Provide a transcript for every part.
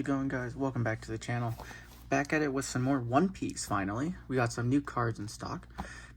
it going, guys? Welcome back to the channel. Back at it with some more One Piece, finally. We got some new cards in stock.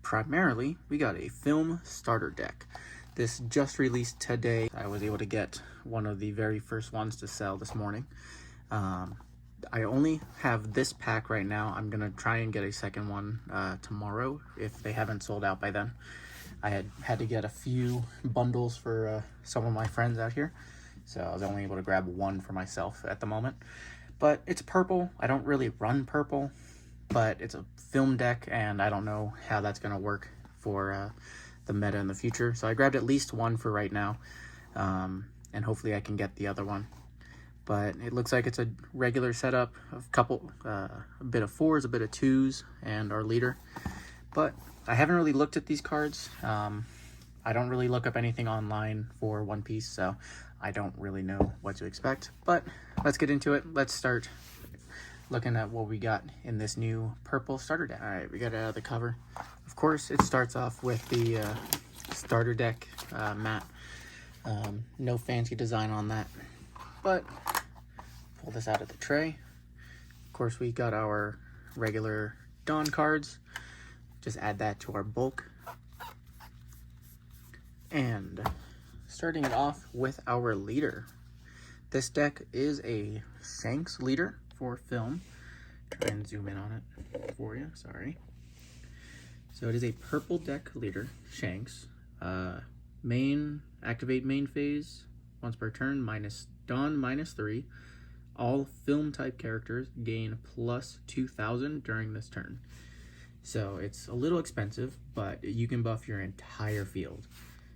Primarily, we got a film starter deck. This just released today. I was able to get one of the very first ones to sell this morning. I only have this pack right now. I'm going to try and get a second one tomorrow if they haven't sold out by then. I had to get a few bundles for some of my friends out here. So I was only able to grab one for myself at the moment. But it's purple. I don't really run purple, but it's a film deck, and I don't know how that's going to work for the meta in the future. So I grabbed at least one for right now, and hopefully I can get the other one. But it looks like it's a regular setup of a bit of 4s, a bit of 2s, and our leader. But I haven't really looked at these cards. I don't really look up anything online for One Piece, so I don't really know what to expect. But let's get into it. Let's start looking at what we got in this new purple starter deck. All right, we got it out of the cover. Of course, it starts off with the starter deck mat. No fancy design on that, but pull this out of the tray. Of course, we got our regular Dawn cards. Just add that to our bulk. And starting it off with our leader. This deck is a Shanks leader for film. Try and zoom in on it for you, sorry. So it is a purple deck leader, Shanks. Activate main phase, once per turn, minus Dawn, -3. All film type characters gain plus 2,000 during this turn. So it's a little expensive, but you can buff your entire field.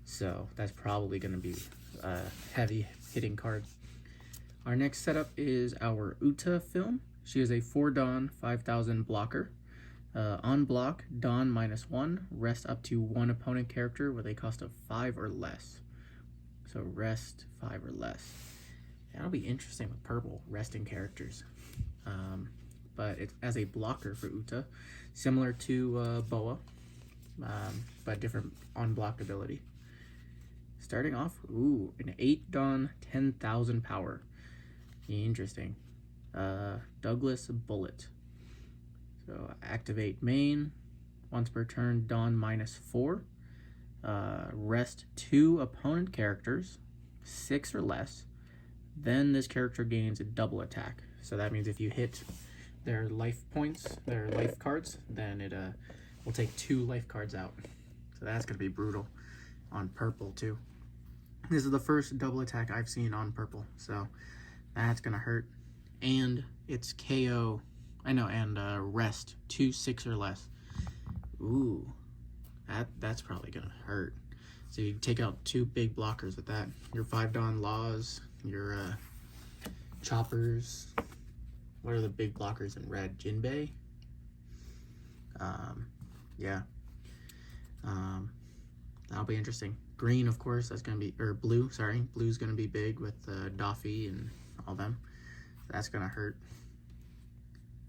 So that's probably going to be a heavy hitting card. Our next setup is our Uta film. She is a 4 Dawn, 5,000 blocker. On block, Dawn -1, rest up to 1 opponent character with a cost of 5 or less. So rest 5 or less. That'll be interesting with purple, resting characters. But it's as a blocker for Uta, similar to Boa, but different on-block ability. Starting off, an 8 Dawn, 10,000 power. Interesting. Douglas Bullet. So activate main, once per turn, Dawn -4. Rest 2 opponent characters, 6 or less. Then this character gains a double attack. So that means if you hit their life points, their life cards, then it will take 2 life cards out. So that's going to be brutal on purple too. This is the first double attack I've seen on purple, so that's going to hurt. And it's KO, and rest 2, 6 or less. Ooh, that's probably going to hurt. So you take out 2 big blockers with that. Your 5 Dawn Laws, your Choppers. What are the big blockers in red? Jinbei? Yeah. That'll be interesting. Green, of course, that's going to be, or blue, sorry. Blue's going to be big with Doffy and all them. That's going to hurt.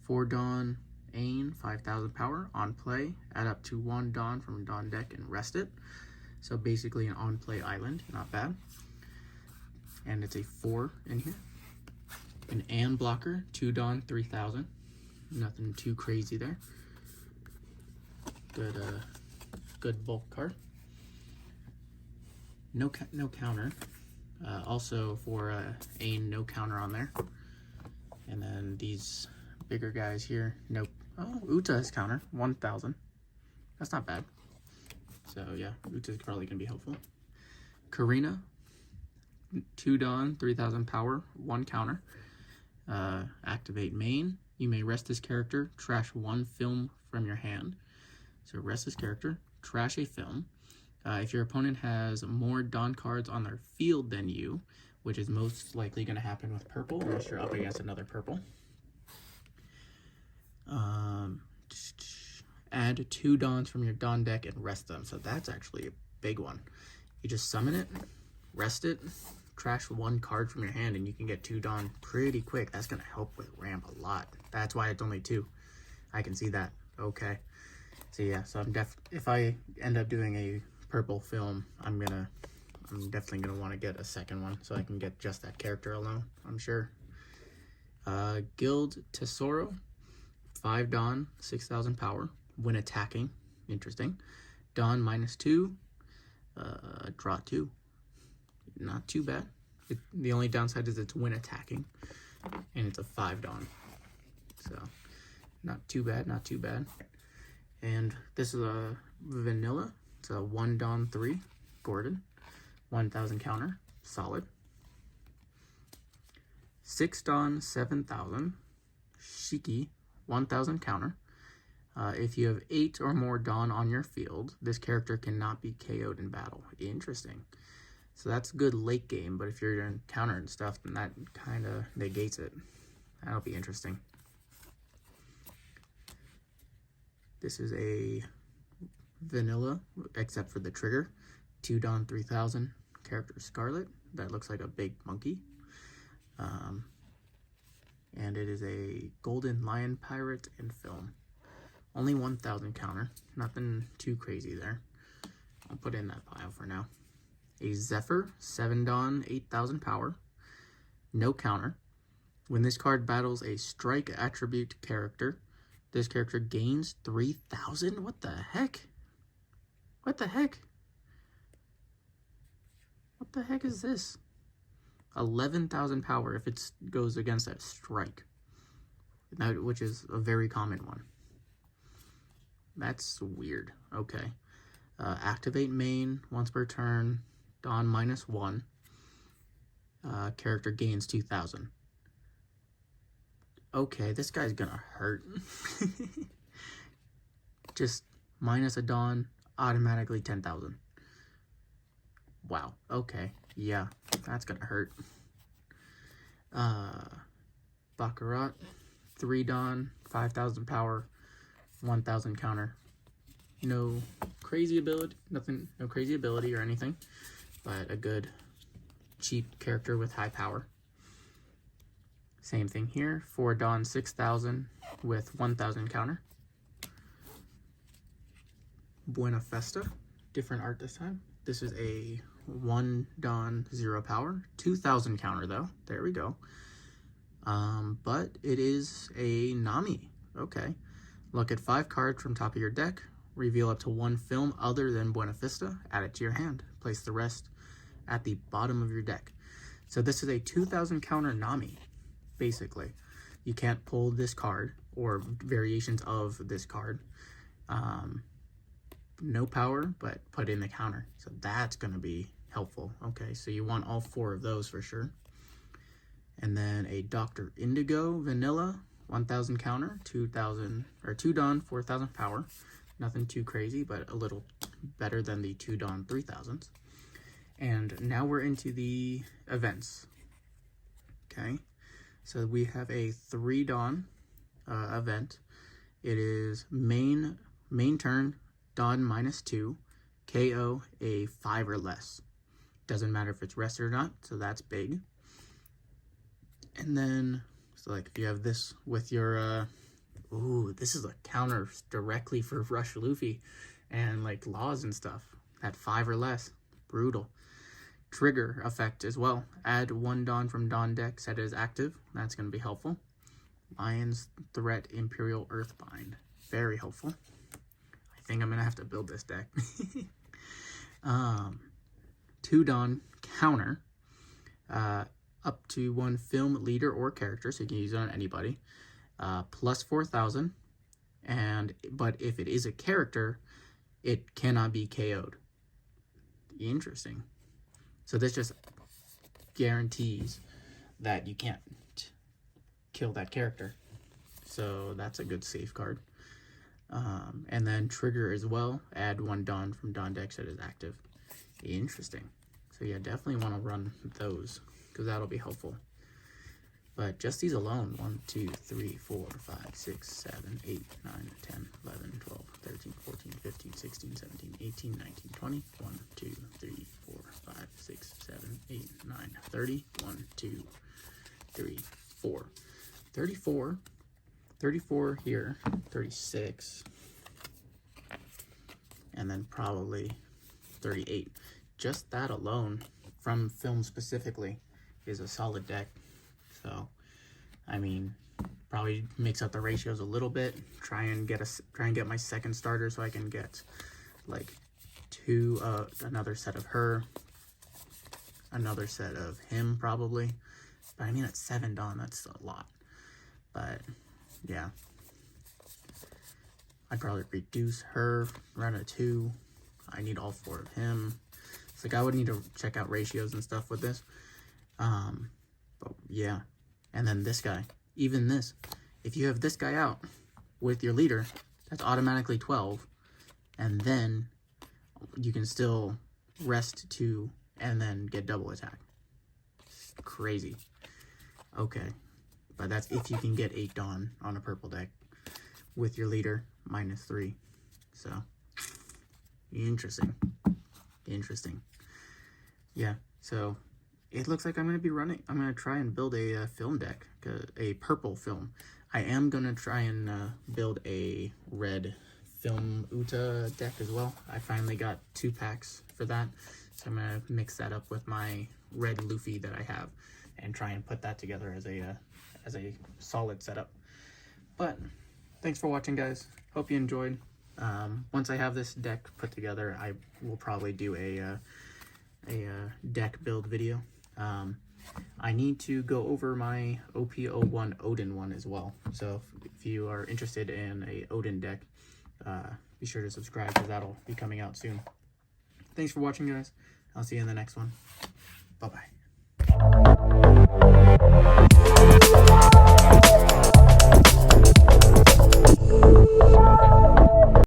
4 Dawn, Ain, 5,000 power, on play. Add up to 1 Dawn from Dawn deck and rest it. So basically an on-play island, not bad. And it's a 4 in here. An Ann blocker, 2 Dawn, 3,000. Nothing too crazy there. Good bulk card. No counter. Also for Ain, no counter on there. And then these bigger guys here, nope. Oh, Uta has counter, 1,000. That's not bad. So yeah, Uta's probably gonna be helpful. Karina, 2 Dawn, 3,000 power, 1 counter. Activate main. You may rest this character, trash 1 film from your hand. So rest this character, trash a film. If your opponent has more Dawn cards on their field than you, which is most likely going to happen with purple, unless you're up against another purple. Add 2 Dawns from your Dawn deck and rest them. So that's actually a big one. You just summon it, rest it, trash 1 card from your hand, and you can get 2 Dawn pretty quick. That's going to help with ramp a lot. That's why it's only 2. I can see that. Okay. So yeah, so if I end up doing a purple film, I'm definitely gonna want to get a second one so I can get just that character alone, I'm sure. Guild Tesoro, 5 Dawn, 6,000 power. When attacking, interesting. Dawn -2, draw 2. Not too bad. The only downside is it's when attacking, and it's a 5 Dawn. So, not too bad, not too bad. And this is a vanilla. It's a 1 Dawn 3, Gordon. 1,000 counter, solid. 6 Dawn 7,000, Shiki, 1,000 counter. If you have 8 or more Dawn on your field, this character cannot be KO'd in battle. Interesting. So that's good late game, but if you're doing counter and stuff, then that kind of negates it. That'll be interesting. This is a vanilla, except for the trigger. 2 Dawn 3,000, character Scarlet. That looks like a big monkey. And it is a golden lion pirate in film. Only 1,000 counter. Nothing too crazy there. I'll put it in that pile for now. A Zephyr, 7 Dawn, 8,000 power. No counter. When this card battles a strike attribute character, this character gains 3,000? What the heck? What the heck? What the heck is this? 11,000 power if it goes against that strike, which is a very common one. That's weird. Okay. Activate main once per turn. Dawn -1. Character gains 2,000. Okay, this guy's gonna hurt. Just minus a Dawn, automatically 10,000. Wow, okay. Yeah, that's gonna hurt. EFFRRt, 3 Dawn, 5,000 power, 1,000 counter. No crazy ability, no crazy ability or anything, but a good cheap character with high power. Same thing here, 4 Dawn, 6,000 with 1,000 counter. Buena Festa, different art this time. This is a 1 Dawn, 0 power, 2,000 counter though. There we go. But it is a Nami. Okay. Look at 5 cards from top of your deck. Reveal up to 1 film other than Buena Vista. Add it to your hand. Place the rest at the bottom of your deck. So this is a 2,000 counter Nami, basically. You can't pull this card or variations of this card. No power, but put in the counter. So that's going to be helpful. Okay, so you want all 4 of those for sure. And then a Dr. Indigo Vanilla, 1,000 counter, 2,000 or 2 Dawn, 4,000 power. Nothing too crazy, but a little better than the 2 Dawn 3,000s. And now we're into the events. Okay, so we have a 3 Dawn event. It is main turn, Dawn -2, KO a 5 or less. Doesn't matter if it's rested or not, so that's big. And then, so like if you have this with your, ooh, this is a counter directly for Rush Luffy and like laws and stuff. At 5 or less, brutal. Trigger effect as well. Add 1 Dawn from Dawn deck, set it as active. That's going to be helpful. Lion's Threat Imperial Earthbind. Very helpful. I think I'm going to have to build this deck. 2 Dawn counter. Up to 1 film leader or character, so you can use it on anybody. Plus 4,000. But if it is a character, it cannot be KO'd. Interesting. So this just guarantees that you can't kill that character. So that's a good safeguard. And then trigger as well. Add 1 Dawn from Dawn deck that is active. Interesting. So yeah, definitely want to run those because that'll be helpful. But just these alone, 1, 2, 3, 4, 5, 6, 7, 8, 9, 10, 11, 12, 13, 14, 15, 16, 17, 18, 19, 20, 1, 2, 3, 4, 5, 6, 7, 8, 9, 30, 1, 2, 3, 4. 34. 34 here, 36. And then probably 38. Just that alone, from film specifically, is a solid deck. So I mean, probably mix up the ratios a little bit. Try and get my second starter so I can get like another set of her, another set of him probably. But I mean, at 7 Dawn, that's a lot. But yeah, I'd probably reduce her, run a 2. I need all 4 of him. It's like I would need to check out ratios and stuff with this. But yeah, and then this guy, even this, if you have this guy out with your leader, that's automatically 12, and then you can still rest 2 and then get double attack. It's crazy. Okay, but that's if you can get 8 Dawn on a purple deck with your leader -3. So interesting. Yeah, so it looks like I'm going to try and build a film deck, a purple film. I am going to try and build a red film Uta deck as well. I finally got 2 packs for that, so I'm going to mix that up with my red Luffy that I have and try and put that together as a solid setup. But thanks for watching, guys. Hope you enjoyed. Once I have this deck put together, I will probably do a deck build video. I need to go over my OP01 Odin one as well. So if you are interested in a Odin deck, be sure to subscribe because that'll be coming out soon. Thanks for watching, guys. I'll see you in the next one. Bye-bye.